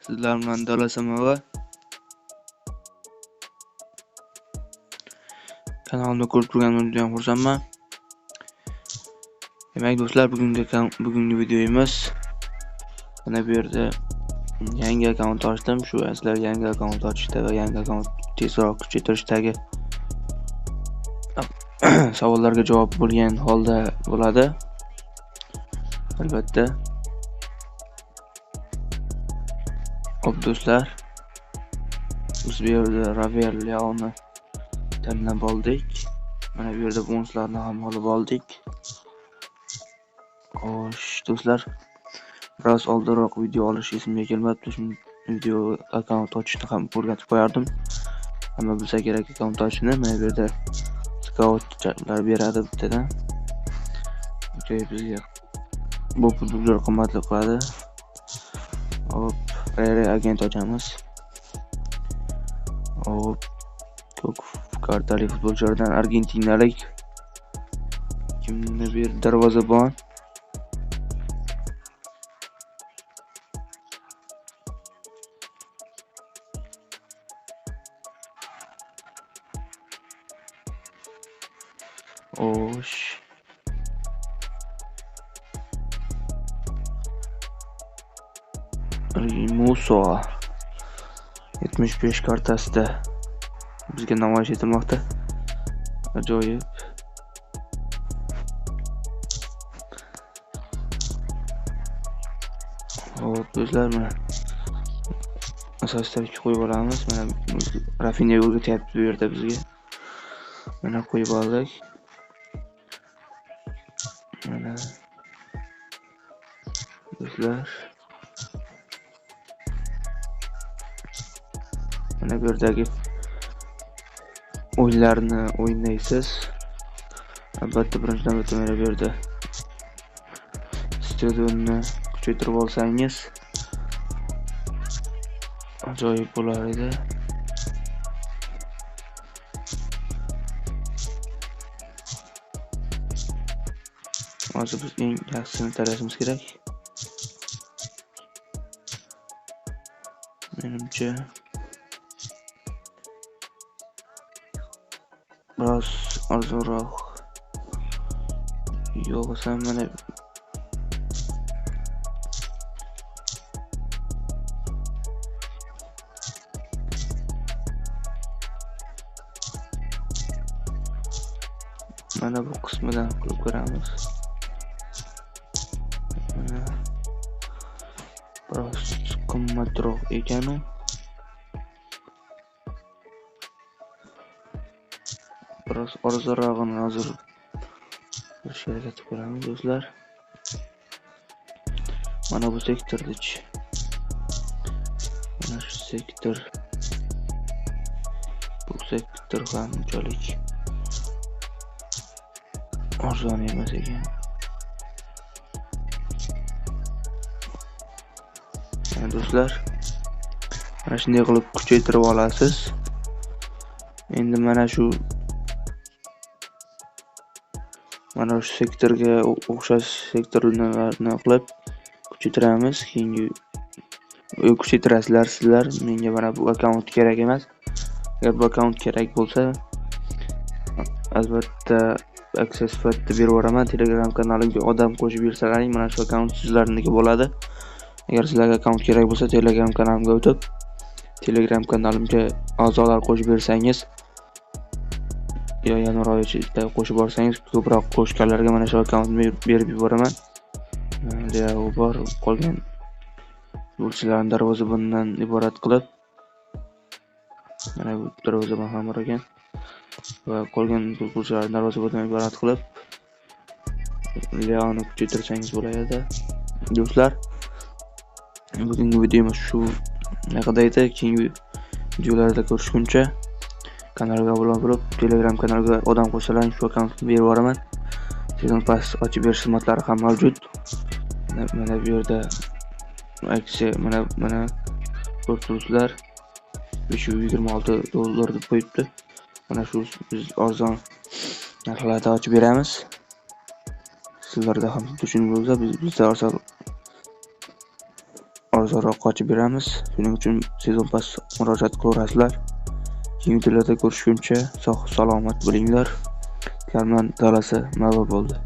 Sizlar bilan Dalasamova kanalimda ko'rib turganimdan juda xursandman. Demak do'stlar, bugungi videomiz mana bu yerda yangi akkaunt ochdim. Shu sizlarga yangi akkaunt ochishda va yangi akkaunt tezroq kuchaytirishdagi savollarga javob bo'lgan holda bo'ladi. Albatta. Xo'p do'stlar, biz bu yerda Ravel Leoni tanlab oldik. Mana bu yerda bonuslarni ham olib oldik. Xo'sh do'stlar, biroz oldinroq video olish esimga kelmabdi. Shu video akkaunt ochishni ham o'rgatib qo'yardim. Ammo bilsa kerak akkaunt ochishni. Mana bu yerda scoutlar beradi bittadan. Bizga bu pullar qimmatli qiladi. Hop, agent ochamiz. Hop, ko'k kartali futbolchilardan Argentinalik kimni bir darvozabon. Osh. Muso 75 kartasida bizga namoyish etilmoqda. Ajoyib. Hop do'stlar, mana asosda qo'yib olamiz. Mana Rafinha o'rgatyapti bu yerda bizga. Mana qo'yib oldik. Mana do'stlar, mana bu yerdagi o'yinlarni o'ynaysiz. Albatta birinchi navbatda mana bu yerda stadionni kuchaytirib olsangiz ajoyib bo'lar edi. Hozir biz eng yaxshisini tanlashimiz kerak. Menimcha biroz arzonroq yo'qsa mana bu qismidan qilib ko'ramiz. Mana biroz qimmatroq ekanu. Biroz arzonrog'ini hozir ko'rishga harakat qilamiz do'stlar. Mana bu sektorda-chi. Mana shu sektor. Bu sektor ham unchalik arzon emas ekan. Mana do'stlar, mana shunday qilib kuchaytirib olasiz. Endi mana shu sektorga o'xshash sektorlarni qilib kuchaytiramiz. Keyingi kuchaytirasizlar sizlar. Menga mana bu akkaunt kerak emas. Agar bu akkaunt kerak bo'lsa, albatta aksiya sifatida berib yuboraman. Telegram kanalimga odam qo'shib bersalaring, mana shu akkaunt sizlarniki bo'ladi. Agar sizlarga akkaunt kerak bo'lsa, Telegram kanalimga o'tib, Telegram kanalimga a'zolar qo'shib bersangiz, yo yanvar oyi ichida qo'shib borsangiz, ko'proq qo'shganlarga mana shu akkauntni berib yuboraman. Leo bor, qolgan futbolchilarni darvozabondan iborat qilib, mana bu darvozabon ham bor ekan va qolgan futbolchilarni darvozabondan iborat qilib Leoni kuchaytirsangiz bo'ladi. Do'stlar, bugungi videomiz shu haqida edi. Keyingi videolarda ko'rishguncha kanalga obuna bo'lib, Telegram kanaliga odam qo'shsalaring, shu akkauntni berib yuboraman. Sezon pass ochib berish xizmatlari ham mavjud. Mana bu yerda aksiya mana ko'ribsizlar, $526 deb qo'yibdi. Mana shu biz arzon narxlarda ochib beramiz. Sizlarda ham tushunib bo'lsa, bizda arzon osonroq qochib beramiz. Shuning uchun sezon pass murojaat qilaverasizlar. Keyingi videolarda ko'rishguncha sog' salomat bo'linglar. Sizlar bilan Dalasi Mavlud bo'ldi.